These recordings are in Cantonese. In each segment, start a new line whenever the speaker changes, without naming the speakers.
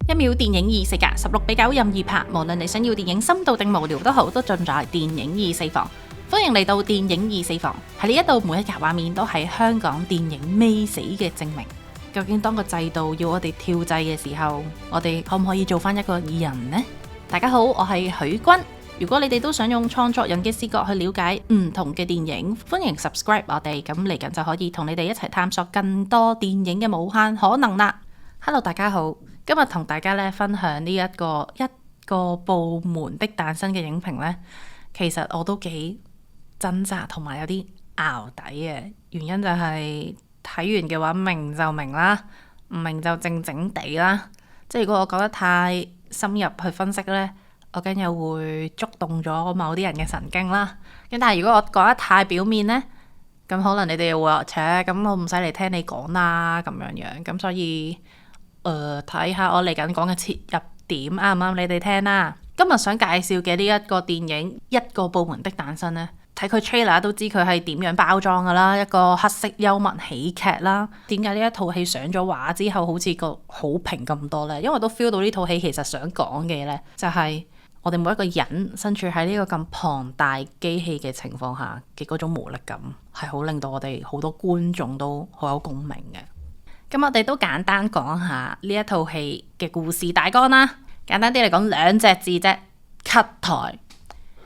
一秒電影二四格，16:9任意拍，無論你想要電影深度定無聊都好，都盡在電影二四房。歡迎嚟到電影二四房，喺呢一度每一格畫面都係香港電影未死嘅證明。究竟當個制度要我哋跳掣嘅時候，我哋可唔可以做翻一個人呢？大家好，我係許君。如果你哋都想用創作人嘅視角去了解唔同嘅電影，歡迎 subscribe 我哋，咁嚟緊就可以同你哋一齊探索更多電影嘅無限可能啦。Hello， 大家好，今日同大家咧分享呢一個部門的誕生嘅影評呢，其實我都幾掙扎同埋有啲淆底嘅，原因就係睇完嘅話明就明啦，唔明就靜靜地啦。即係如果我講得太深入去分析呢，我驚又會觸動咗某啲人嘅神經啦。咁但係如果我講得太表面呢，咁可能你哋又會話，咁我唔使嚟聽你講啦咁樣。咁所以睇下我嚟緊講嘅切入點啱唔啱你哋聽啦。今日想介紹嘅呢一個電影《一個部門的誕生》呢，睇佢 trailer 都知佢係點樣包裝噶啦，一個黑色幽默喜劇啦。點解呢一套戲上咗畫之後好似個好評咁多呢？因為我都 feel 到呢套戲其實想講嘅呢，就係我哋每一個人身處喺呢個咁龐大機器嘅情況下嘅嗰種無力感，係好令到我哋好多觀眾都好有共鳴嘅。咁我哋都簡單講下呢一套戲嘅故事大綱啦。簡單啲嚟講，兩隻字啫，cut台。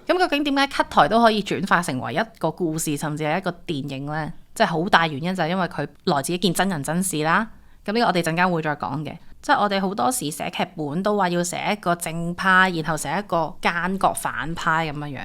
咁究竟點解 cut台都可以轉化成為一個故事，甚至係一個電影呢？即係好大原因就係因為佢來自一件真人真事啦。咁呢個我哋陣間會再講嘅。即係我哋好多時寫劇本都話要寫一個正派，然後寫一個奸角反派咁樣樣。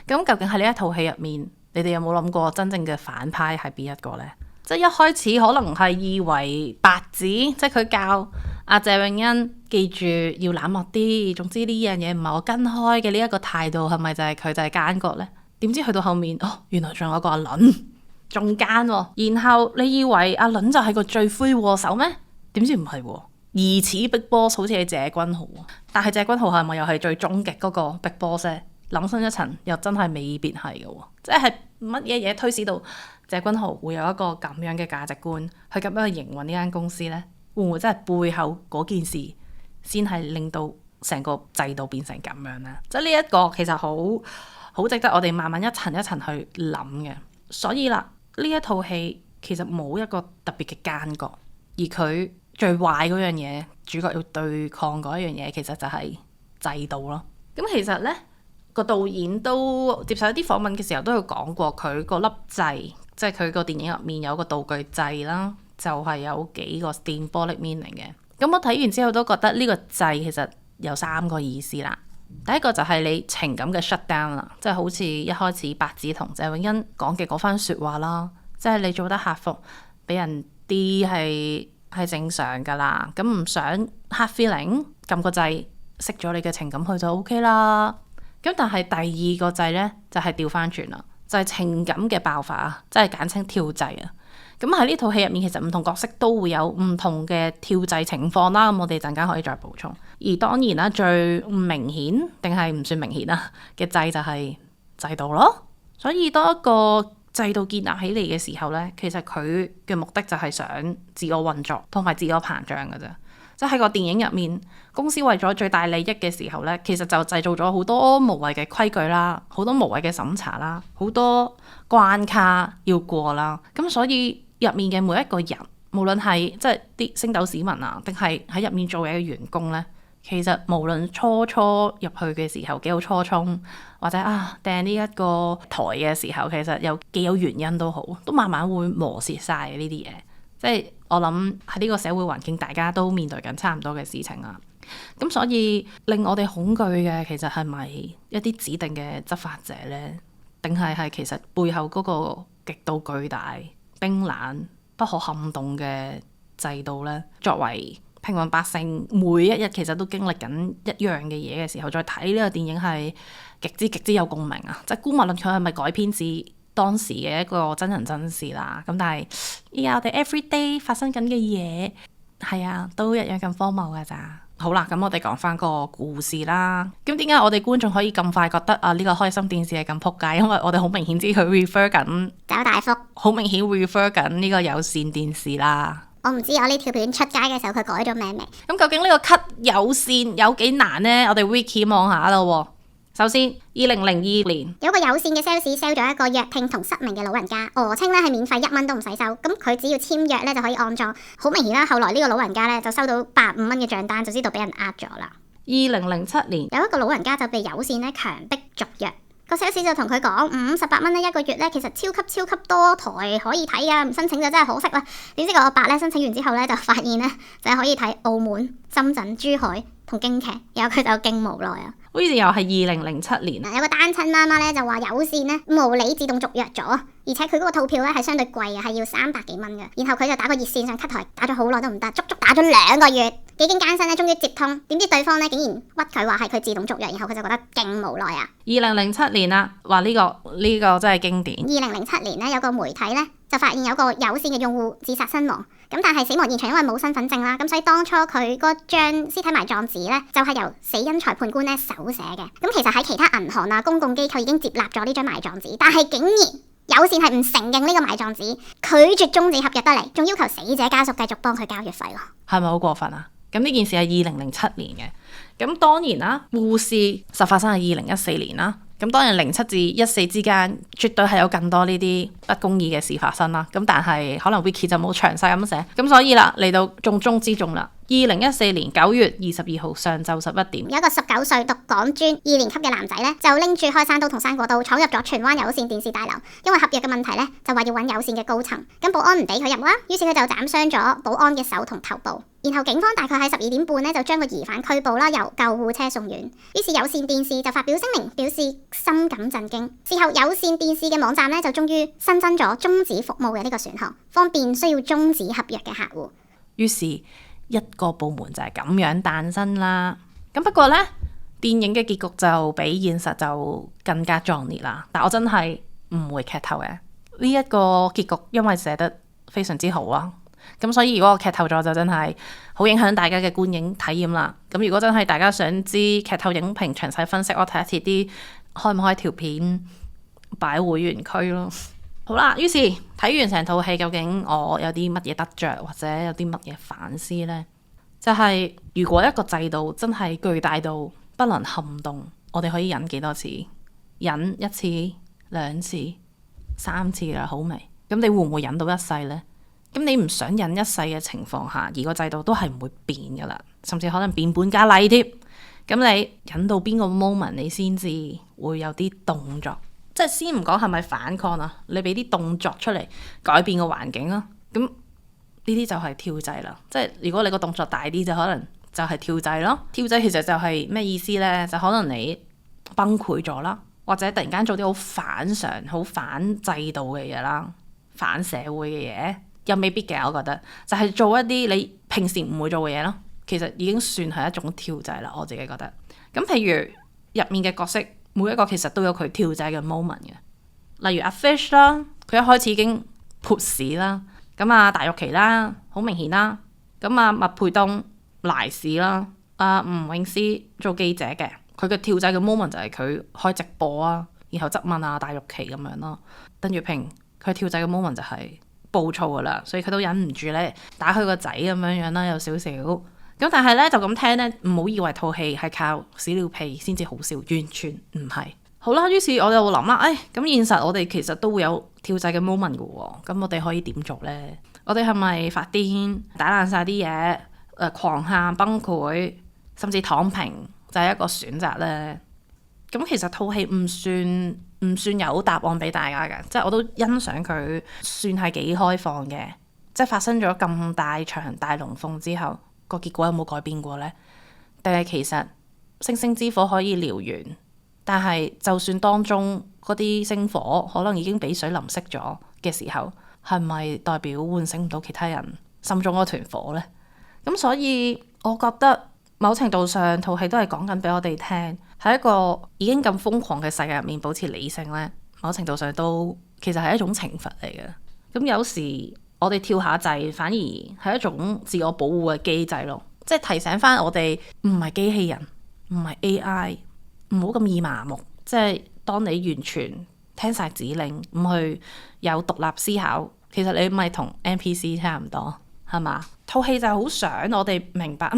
咁究竟喺呢一套戲入面，你哋有冇諗過真正嘅反派係邊一個呢？即係一開始可能係以為白紙，即係佢教阿謝永欣記住要冷漠啲。總之呢樣嘢唔係我跟開嘅呢一個態度，係咪就係佢就係奸角呢？點知去到後面，原來仲有個阿倫仲奸喎。然後你以為阿倫就係個罪魁禍首咩？點知唔係喎。疑似 Big Boss 好似係謝君豪，但係謝君豪係咪又係最終極嗰個 Big Boss 呢？諗深一層，又真係未必係嘅喎。即係乜嘢嘢推使到謝君豪會有一個咁樣嘅價值觀，去咁樣去營運呢間公司呢？會唔會真係背後嗰件事先係令到成個制度變成咁樣呢？即係呢一個其實好值得我哋慢慢一層一層去諗嘅。所以啦，呢一套戲其實冇一個特別嘅奸角，而佢最壞嗰樣嘢，主角要對抗嗰一樣嘢，其實就係制度咯。咁其實呢個導演都接受一啲訪問嘅時候都有講過，佢個粒掣，即係佢個電影入面有個道具掣啦，就係有幾個 symbolic meaning 嘅。咁我睇完之後都覺得呢個掣其實有3個意思啦。第一個就係你情感嘅 shut down 啦，即係好似一開始白紙同謝永欣講嘅嗰番説話啦，即係你做得客服俾人啲係正常噶啦，咁唔想 hard feeling， 撳個掣熄咗你嘅情感去就 OK 啦。咁但係第二個掣呢，就係調翻轉啦，就係情感嘅爆發啊，即係簡稱跳掣啊。咁喺呢套戲入面，其實唔同角色都會有唔同嘅跳掣情況啦。咁我哋陣間可以再補充。而當然啦，最明顯定係唔算明顯啊嘅掣就係制度咯。所以當一個制度建立起嚟嘅時候呢，其實佢嘅目的就係想自我運作同埋自我膨脹㗎啫。即係喺個電影入面，公司為咗最大利益嘅時候呢，其實就製造咗好多無謂嘅規矩啦，好多無謂嘅審查啦，好多關卡要過啦。咁所以入面嘅每一個人，無論係即係啲星斗市民啊，定係喺入面做嘢嘅員工呢，其實無論初入去嘅時候幾有初衷，或者掟呢一個台嘅時候，其實有幾有原因都好，都慢慢會磨蝕晒呢啲嘢。即係我諗喺呢個社會環境，大家都面對緊差唔多嘅事情啊。咁所以令我哋恐懼嘅，其實係咪一啲指定嘅執法者呢？定係其實背後嗰個極度巨大、冰冷、不可撼動嘅制度呢？作為平民百姓，每一日其實都經歷緊一樣嘅嘢嘅時候，再睇呢個電影係極之有共鳴啊！即係姑勿論佢係咪改編自當時嘅一個真人真事啦，咁但係依家我哋 everyday 發生緊嘅嘢，係啊，都一樣咁荒謬㗎咋。好啦，咁我哋講翻個故事啦。咁點解我哋觀眾可以咁快覺得呢個開心電視係咁撲街？因為我哋好明顯知佢 refer 緊找大福，好明顯 refer 緊呢個有線電視啦。
我唔知我呢條片出街嘅時候佢改咗名未？
咁究竟呢個 cut 有線有幾難呢？我哋 Wiki 望下啦。首先，2002年
有個有線嘅 sales sell 咗一個弱聽同失明嘅老人家，訛稱咧係免費1蚊都唔使收，咁佢只要簽約咧就可以安裝。好明顯啦，後來呢個老人家咧就收到85蚊嘅賬單，就知道俾人呃咗啦。
2007年
有一個老人家就被有線咧強迫續約，個 sales 就同佢講58蚊咧一個月咧，其實超級多台可以睇噶，唔申請就真係可惜啦。點知個阿伯咧申請完之後咧就發現咧就係可以睇澳門、深圳、珠海同京劇，然後佢就勁無奈啊。
好似又係2007年，
有個單親媽媽咧就話有線咧無理自動續約咗，而且佢嗰個套票咧係相對貴啊，係要300幾蚊嘅。然後佢就打個熱線上 cut 台，打咗好耐都唔得，足足打咗2個月，幾經艱辛咧終於接通，點知對方咧竟然屈佢話係佢自動續約，然後佢就覺得勁無奈啊。
2007年啦，話呢個真係經典。
2007年咧有個媒體咧就發現有個有線嘅用戶自殺身亡，咁但係死亡現場因為冇身份證啦，咁所以當初佢嗰張屍體埋葬紙咧就係由死因裁判官咧手寫嘅。咁其實喺其他銀行啊、公共機構已經接納咗呢張埋葬紙，但係竟然有線係唔承認呢個埋葬紙，拒絕終止合約得嚟，仲要求死者家屬繼續幫佢交月費咯。
係咪好過分啊？咁呢件事係2007年嘅，咁當然啦，護士實發生喺2014年啦。咁當然07至14之間，絕對係有更多呢啲不公義嘅事發生啦。咁但係可能 Wiki 就冇詳細咁寫，咁所以啦，嚟到重中之重啦。2014年9月22號上晝11點，
有一個19歲讀港專2年級嘅男仔咧，就拎住開山刀同生果刀闖入咗荃灣有線電視大樓，因為合約嘅問題咧，就話要揾有線嘅高層，咁保安唔俾佢入啦，於是佢就斬傷咗保安嘅手同頭部。然後警方大概喺12點半咧就將個疑犯拘捕啦，由救護車送院。於是有線電視就發表聲明，表示深感震驚。事後有線電視嘅網站咧就終於新增咗終止服務嘅呢個選項，方便需要終止合約嘅客戶。
於是一個部門就係咁樣誕生啦。咁不過呢，電影嘅結局就比現實就更加壯烈啦。但我真係唔會劇透嘅呢一個結局，因為寫得非常之好啊。咁所以如果我劇透咗就真係好影響大家嘅觀影體驗啦。咁如果真係大家想知劇透影評詳細分析，我睇一次啲開唔開條片擺會員區咯。好啦，於是睇完成套戲，究竟我有啲乜嘢得着，或者有啲乜嘢反思呢？就係如果一個制度真係巨大到不能撼動，我哋可以忍幾多次？忍1次、2次、3次啦，好未？咁你會唔會忍到一世呢？咁你唔想忍一世嘅情況下，而個制度都係唔會變噶啦，甚至可能變本加厲添。咁你忍到邊個 moment 你先至會有啲動作？即係先唔講係咪反抗啊，你俾啲動作出嚟改變個環境啊。咁呢啲就係跳掣啦。即係如果你個動作大啲，就可能就係跳掣咯。跳掣其實就係咩意思呢？就可能你崩潰咗啦，或者突然間做啲好反常、好反制度嘅嘢啦，反社會嘅嘢。又未必嘅，我覺得就係做一啲你平時唔會做嘅嘢咯。其實已經算係一種跳掣啦，我自己覺得。咁譬如入面嘅角色，每一個其實都有佢跳掣嘅 moment 嘅。例如阿 Fish 啦，佢一開始已經潑屎啦。咁啊，大玉琪啦，好明顯啦。咁啊，麥沛東賴屎啦。吳詠詩做記者嘅，佢嘅跳掣嘅 moment 就係佢開直播啊，然後質問啊大玉琪咁樣咯。鄧月平佢跳掣嘅 moment 就係暴躁噶啦，所以佢都忍唔住咧打佢個仔咁樣樣啦，有少少咁。但係咧就咁聽咧，唔好以為套戲係靠屎尿屁先至好笑，完全唔係。好啦，於是我就諗啦，咁現實我哋其實都會有跳掣嘅 moment 噶喎，咁我哋可以點做呢？我哋係咪發癲打爛晒啲嘢，狂喊崩潰，甚至躺平就係一個選擇呢？咁其實套戲唔算有答案俾大家嘅，即係我都欣賞佢算係幾開放嘅，即係發生咗咁大場大龍鳳之後，個結果有冇改變過呢？定係其實星星之火可以燎原，但係就算當中嗰啲星火可能已經俾水淋熄咗嘅時候，係咪代表喚醒唔到其他人心中嗰團火呢？咁所以我覺得某程度上套戲都係講緊俾我哋聽，喺一個已經咁瘋狂嘅世界入面保持理性呢，某程度上都其實係一種懲罰嚟嘅。咁有時我哋跳下掣反而係一種自我保護嘅機制咯，即係提醒翻我哋唔係機器人，唔係 AI，唔好咁易麻木。即係當你完全聽晒指令，唔去有獨立思考，其實你咪同 NPC 差唔多，係嘛？套戲就係好想我哋明白，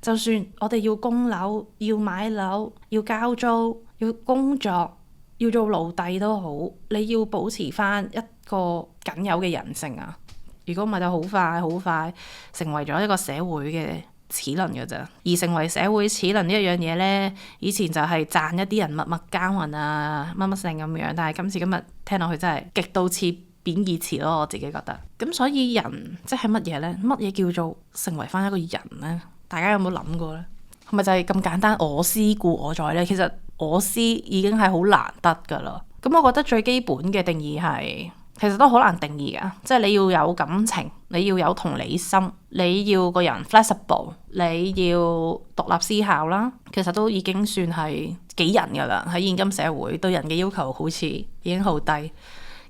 就算我哋要供樓、要買樓、要交租、要工作、要做奴隸都好，你要保持翻一個僅有嘅人性啊！如果唔係就好快成為咗一個社會嘅齒輪㗎咋。而成為社會齒輪呢一樣嘢呢，以前就係讚一啲人默默耕耘啊，乜乜性咁樣，但係今時今日聽落去真係極度似貶義詞咯，我自己覺得。咁所以人即係乜嘢呢？乜嘢叫做成為翻一個人呢？大家有冇諗過呢？係咪就係咁簡單？我思故我在呢？其實我思已經係好難得噶啦。咁我覺得最基本嘅定義係，其實都好難定義噶，即係你要有感情，你要有同理心，你要個人 flexible，你要獨立思考啦。其實都已經算係幾人噶啦。喺現今社會對人嘅要求好似已經好低。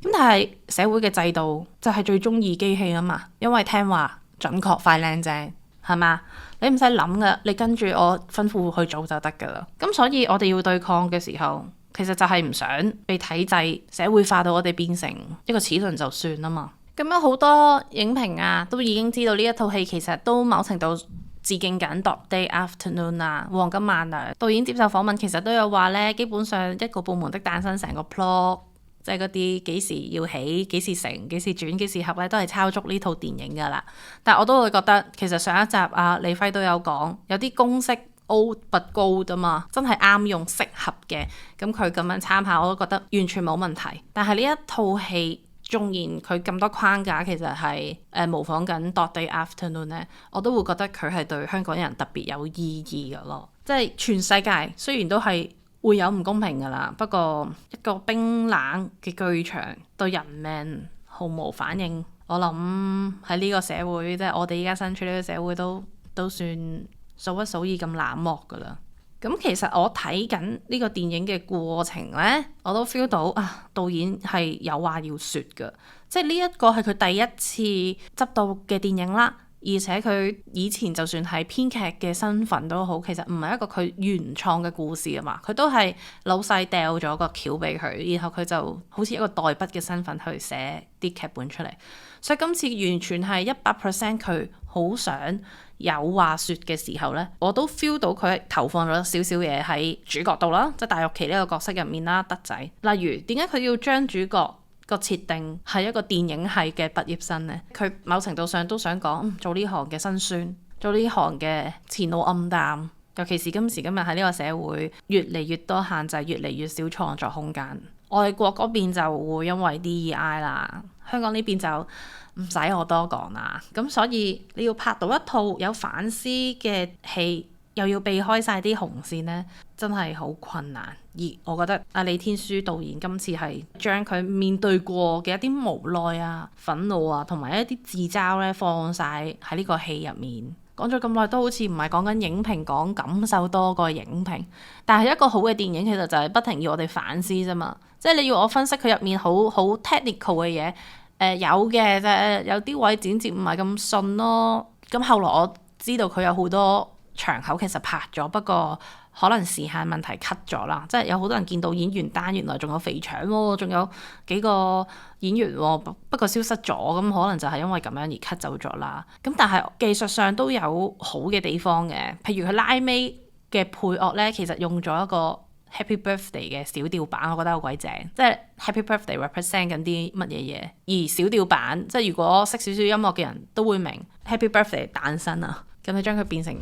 咁但係社會嘅制度就係最中意機器啊嘛，因為聽話、準確、快、靚正，係嘛？你唔使諗噶，你跟住我吩咐去做就得噶啦。咁所以我哋要對抗嘅時候，其實就係唔想被體制社會化到我哋變成一個齒輪就算啦嘛。咁樣好多影評啊都已經知道呢一套戲其實都某程度致敬緊《Dog Day Afternoon》啊，《黃金萬兩》。導演接受訪問其實都有話呢，基本上一個部門的誕生成個 plot。即係嗰啲幾時要起、幾時成、幾時轉、幾時合咧，都係抄足呢套電影㗎啦。但係我都會覺得，其實上一集李輝都有講，有啲公式 old but gold 啊嘛，真係啱用、適合嘅。咁佢咁樣參考，我都覺得完全冇問題。但係呢一套戲，縱然佢咁多框架，其實係模仿緊《Dog Day Afternoon》咧，我都會覺得佢係對香港人特別有意義㗎咯。即係全世界雖然都係會有唔公平㗎啦，不過一個冰冷嘅劇場對人命毫無反應，我諗喺呢個社會，即係我哋而家身處呢個社會都算數一數二咁冷漠㗎啦。咁其實我睇緊呢個電影嘅過程呢，我都 feel 到導演係有話要説㗎，即係呢一個係佢第一次執導嘅電影啦。而且佢以前就算係編劇嘅身份都好，其實唔係一個佢原創嘅故事啊嘛，佢都係老細掉咗個橋俾佢，然後佢就好似一個代筆嘅身份去寫啲劇本出嚟。所以今次完全係100%佢好想有話説嘅時候呢，我都 feel 到佢投放咗少少嘢喺主角度啦，即係戴玉琪呢個角色入面啦，德仔。例如點解佢要將主角個設定係一個電影系嘅畢業生呢？佢某程度上都想講做呢行嘅辛酸，做呢行嘅前路暗淡，尤其是今時今日喺呢個社會越嚟越多限制，越嚟越少創作空間。外國嗰邊就會因為 DEI 啦，香港呢邊就唔使我多講啦。咁所以你要拍到一套有反思嘅戲，又要避開晒啲紅線呢，真係好困難。而我覺得李天書導演今次係將佢面對過嘅一啲無奈啊、憤怒啊，同埋一啲自嘲咧，放晒喺呢個戲入面。講咗咁耐都好似唔係講緊影評，講感受多過影評。但係一個好嘅電影其實就係不停要我哋反思啫嘛。即係你要我分析佢入面好 technical 嘅嘢，有嘅啫，有啲位剪接唔係咁順咯。咁後來我知道佢有好多場口其實拍咗，不過可能時限問題 cut 咗啦，即係有好多人見到演員單原來仲有肥腸喎，仲有幾個演員喎，不過消失咗，咁可能就係因為咁樣而 cut 走咗啦。咁但係技術上都有好嘅地方嘅，譬如佢拉尾嘅配樂呢，其實用咗一個 Happy Birthday 嘅小調版，我覺得好鬼正，即係 Happy Birthday represent 緊啲乜嘢嘢，而小調版即係如果識少少音樂嘅人都會明 Happy Birthday 誕生啊，咁你將佢變成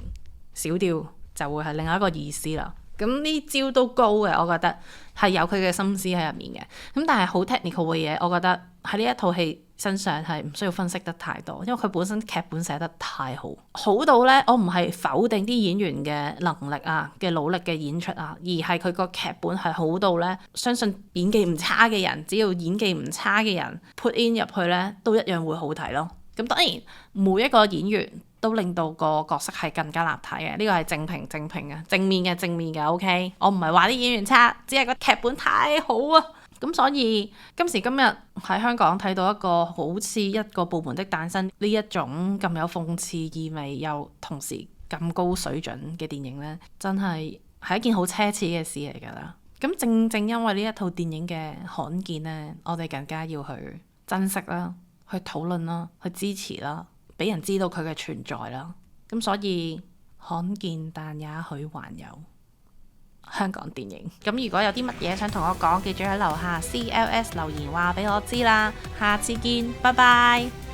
小調就會係另外一個意思啦。咁呢招都高嘅，我覺得係有佢嘅心思喺入面嘅。咁但係好 technical 嘅嘢，我覺得喺呢一套戲身上係唔需要分析得太多，因為佢本身劇本寫得太好，好到呢，我唔係否定啲演員嘅能力啊、嘅努力嘅演出啊，而係佢個劇本係好到呢，相信演技唔差嘅人，只要演技唔差嘅人 put in 入去呢，都一樣會好睇咯。咁當然每一個演員都令到個角色係更加立體嘅，呢個係正面嘅 OK。我唔係話啲演員差，只係個劇本太好啊。咁所以今時今日喺香港睇到一個好似一個部門的誕生呢一種咁有諷刺意味又同時咁高水準嘅電影呢，真係一件好奢侈嘅事嚟㗎啦。咁正因為呢一套電影嘅罕見呢，我哋更加要去珍惜啦，去討論啦，去支持啦。俾人知道佢嘅存在啦。咁所以罕見但也許還有香港電影。咁如果有啲乜嘢想同我講，記住喺樓下 CLS 留言話俾我知啦。下次見，拜拜。